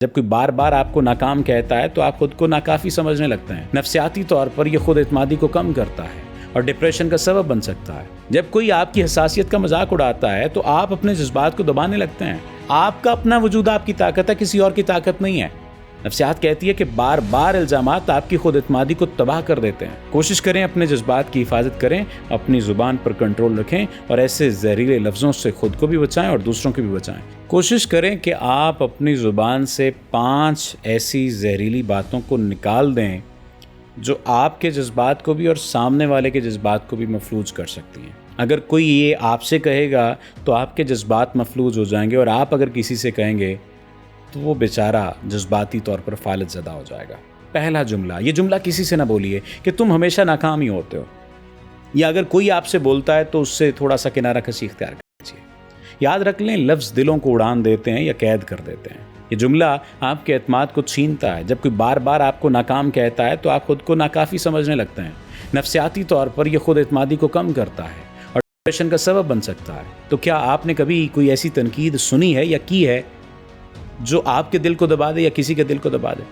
جب کوئی بار بار آپ کو ناکام کہتا ہے تو آپ خود کو ناکافی سمجھنے لگتے ہیں۔ نفسیاتی طور پر یہ خود اعتمادی کو کم کرتا ہے اور ڈپریشن کا سبب بن سکتا ہے۔ جب کوئی آپ کی حساسیت کا مذاق اڑاتا ہے تو آپ اپنے جذبات کو دبانے لگتے ہیں۔ آپ کا اپنا وجود آپ کی طاقت ہے، کسی اور کی طاقت نہیں ہے۔ نفسیات کہتی ہے کہ بار بار الزامات آپ کی خود اعتمادی کو تباہ کر دیتے ہیں۔ کوشش کریں اپنے جذبات کی حفاظت کریں، اپنی زبان پر کنٹرول رکھیں اور ایسے زہریلے لفظوں سے خود کو بھی بچائیں اور دوسروں کو بھی بچائیں۔ کوشش کریں کہ آپ اپنی زبان سے 5 ایسی زہریلی باتوں کو نکال دیں جو آپ کے جذبات کو بھی اور سامنے والے کے جذبات کو بھی مفلوج کر سکتی ہیں۔ اگر کوئی یہ آپ سے کہے گا تو آپ کے جذبات مفلوج ہو جائیں گے، اور آپ اگر کسی سے کہیں گے تو وہ بیچارہ جذباتی طور پر فالج زدہ ہو جائے گا۔ پہلا جملہ، یہ جملہ کسی سے نہ بولیے کہ تم ہمیشہ ناکام ہی ہوتے ہو، یا اگر کوئی آپ سے بولتا ہے تو اس سے تھوڑا سا کنارہ کشی اختیار کیجیے۔ یاد رکھ لیں، لفظ دلوں کو اڑان دیتے ہیں یا قید کر دیتے ہیں۔ یہ جملہ آپ کے اعتماد کو چھینتا ہے۔ جب کوئی بار بار آپ کو ناکام کہتا ہے تو آپ خود کو ناکافی سمجھنے لگتے ہیں۔ نفسیاتی طور پر یہ خود اعتمادی کو کم کرتا ہے اور ڈپریشن کا سبب بن سکتا ہے۔ تو کیا آپ نے کبھی کوئی ایسی تنقید سنی ہے یا کی ہے جو آپ کے دل کو دبا دے یا کسی کے دل کو دبا دے؟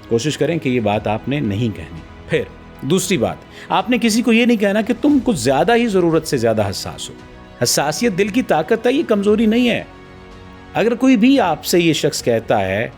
کوشش کریں کہ یہ بات آپ نے نہیں کہنی۔ پھر دوسری بات، آپ نے کسی کو یہ نہیں کہنا کہ تم کچھ زیادہ ہی ضرورت سے زیادہ حساس ہو۔ حساسیت دل کی طاقت ہے، یہ کمزوری نہیں ہے۔ اگر کوئی بھی آپ سے یہ شخص کہتا ہے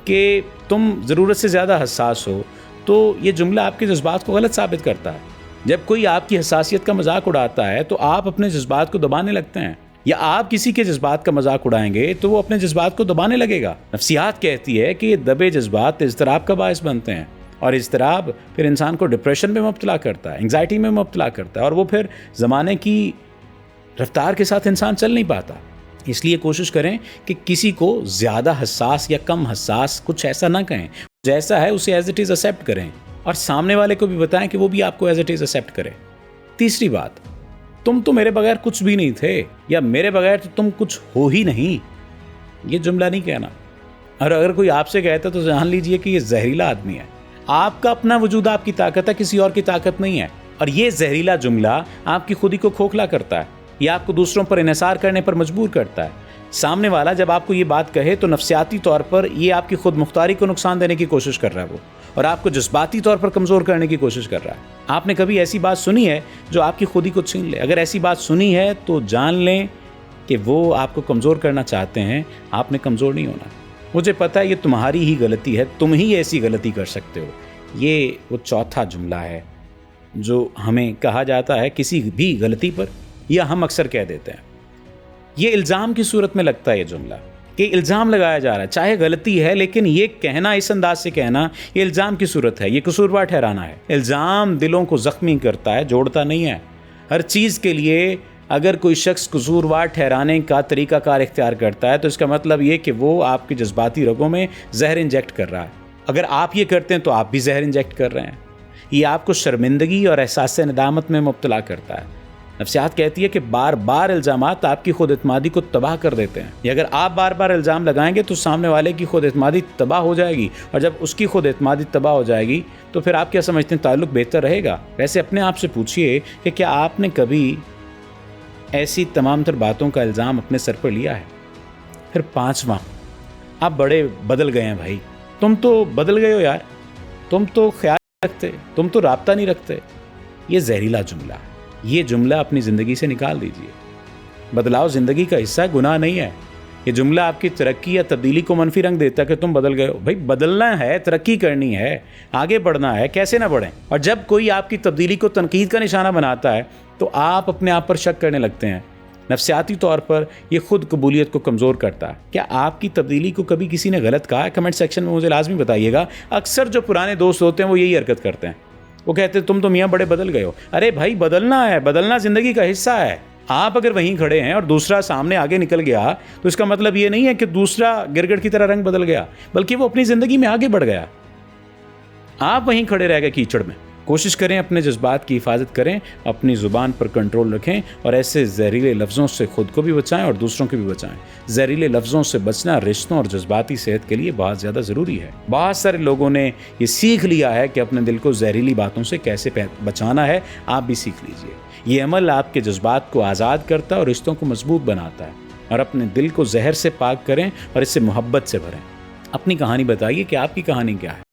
کہ تم ضرورت سے زیادہ حساس ہو تو یہ جملہ آپ کے جذبات کو غلط ثابت کرتا ہے۔ جب کوئی آپ کی حساسیت کا مذاق اڑاتا ہے تو آپ اپنے جذبات کو دبانے لگتے ہیں، یا آپ کسی کے جذبات کا مذاق اڑائیں گے تو وہ اپنے جذبات کو دبانے لگے گا۔ نفسیات کہتی ہے کہ یہ دبے جذبات اضطراب کا باعث بنتے ہیں، اور اضطراب پھر انسان کو ڈپریشن میں مبتلا کرتا ہے، انگزائٹی میں مبتلا کرتا ہے، اور وہ پھر زمانے کی رفتار کے ساتھ انسان چل نہیں پاتا۔ اس لیے کوشش کریں کہ کسی کو زیادہ حساس یا کم حساس کچھ ایسا نہ کہیں، جیسا ہے اسے ایز اٹ از ایکسیپٹ کریں، اور سامنے والے کو بھی بتائیں کہ وہ بھی آپ کو ایز اٹ از ایکسیپٹ کرے۔ تیسری بات، تم تو میرے بغیر کچھ بھی نہیں تھے، یا میرے بغیر تو تم کچھ ہو ہی نہیں، یہ جملہ نہیں کہنا۔ اور اگر کوئی آپ سے کہتا تو جان لیجئے کہ یہ زہریلا آدمی ہے۔ آپ کا اپنا وجود آپ کی طاقت ہے، کسی اور کی طاقت نہیں ہے، اور یہ زہریلا جملہ آپ کی خودی کو کھوکھلا کرتا ہے، یہ آپ کو دوسروں پر انحصار کرنے پر مجبور کرتا ہے۔ سامنے والا جب آپ کو یہ بات کہے تو نفسیاتی طور پر یہ آپ کی خود مختاری کو نقصان دینے کی کوشش کر رہا ہے وہ، اور آپ کو جذباتی طور پر کمزور کرنے کی کوشش کر رہا ہے۔ آپ نے کبھی ایسی بات سنی ہے جو آپ کی خودی کو چھین لے؟ اگر ایسی بات سنی ہے تو جان لیں کہ وہ آپ کو کمزور کرنا چاہتے ہیں، آپ نے کمزور نہیں ہونا۔ مجھے پتہ ہے یہ تمہاری ہی غلطی ہے، تم ہی ایسی غلطی کر سکتے ہو۔ یہ وہ چوتھا جملہ ہے جو ہمیں کہا جاتا ہے کسی بھی غلطی پر، یا ہم اکثر کہہ دیتے ہیں۔ یہ الزام کی صورت میں لگتا ہے یہ جملہ، کہ الزام لگایا جا رہا ہے، چاہے غلطی ہے لیکن یہ کہنا، اس انداز سے کہنا، یہ الزام کی صورت ہے، یہ قصوروار ٹھہرانا ہے۔ الزام دلوں کو زخمی کرتا ہے، جوڑتا نہیں ہے۔ ہر چیز کے لیے اگر کوئی شخص قصوروار ٹھہرانے کا طریقہ کار اختیار کرتا ہے تو اس کا مطلب یہ کہ وہ آپ کی جذباتی رگوں میں زہر انجیکٹ کر رہا ہے۔ اگر آپ یہ کرتے ہیں تو آپ بھی زہر انجیکٹ کر رہے ہیں۔ یہ آپ کو شرمندگی اور احساس ندامت میں مبتلا کرتا ہے۔ نفسیات کہتی ہے کہ بار بار الزامات آپ کی خود اعتمادی کو تباہ کر دیتے ہیں۔ یا اگر آپ بار بار الزام لگائیں گے تو سامنے والے کی خود اعتمادی تباہ ہو جائے گی، اور جب اس کی خود اعتمادی تباہ ہو جائے گی تو پھر آپ کیا سمجھتے ہیں تعلق بہتر رہے گا؟ ویسے اپنے آپ سے پوچھئے کہ کیا آپ نے کبھی ایسی تمام تر باتوں کا الزام اپنے سر پر لیا ہے؟ پھر 5واں، آپ بڑے بدل گئے ہیں بھائی، تم تو بدل گئے ہو یار، تم تو خیال نہیں رکھتے، تم تو رابطہ نہیں رکھتے۔ یہ زہریلا جملہ ہے، یہ جملہ اپنی زندگی سے نکال دیجئے۔ بدلاؤ زندگی کا حصہ ہے، گناہ نہیں ہے۔ یہ جملہ آپ کی ترقی یا تبدیلی کو منفی رنگ دیتا ہے کہ تم بدل گئے ہو۔ بھائی بدلنا ہے، ترقی کرنی ہے، آگے بڑھنا ہے، کیسے نہ بڑھیں؟ اور جب کوئی آپ کی تبدیلی کو تنقید کا نشانہ بناتا ہے تو آپ اپنے آپ پر شک کرنے لگتے ہیں۔ نفسیاتی طور پر یہ خود قبولیت کو کمزور کرتا ہے۔ کیا آپ کی تبدیلی کو کبھی کسی نے غلط کہا ہے؟ کمنٹ سیکشن میں مجھے لازمی بتائیے گا۔ اکثر جو پرانے دوست ہوتے ہیں وہ یہی حرکت کرتے ہیں، وہ کہتے ہیں تم تو میاں بڑے بدل گئے ہو۔ ارے بھائی بدلنا ہے، بدلنا زندگی کا حصہ ہے۔ آپ اگر وہیں کھڑے ہیں اور دوسرا سامنے آگے نکل گیا تو اس کا مطلب یہ نہیں ہے کہ دوسرا گرگٹ کی طرح رنگ بدل گیا، بلکہ وہ اپنی زندگی میں آگے بڑھ گیا، آپ وہیں کھڑے رہ گئے کیچڑ میں۔ کوشش کریں اپنے جذبات کی حفاظت کریں، اپنی زبان پر کنٹرول رکھیں، اور ایسے زہریلے لفظوں سے خود کو بھی بچائیں اور دوسروں کو بھی بچائیں۔ زہریلے لفظوں سے بچنا رشتوں اور جذباتی صحت کے لیے بہت زیادہ ضروری ہے۔ بہت سارے لوگوں نے یہ سیکھ لیا ہے کہ اپنے دل کو زہریلی باتوں سے کیسے بچانا ہے، آپ بھی سیکھ لیجئے۔ یہ عمل آپ کے جذبات کو آزاد کرتا ہے اور رشتوں کو مضبوط بناتا ہے، اور اپنے دل کو زہر سے پاک کریں اور اس سے محبت سے بھریں۔ اپنی کہانی بتائیے کہ آپ کی کہانی کیا ہے.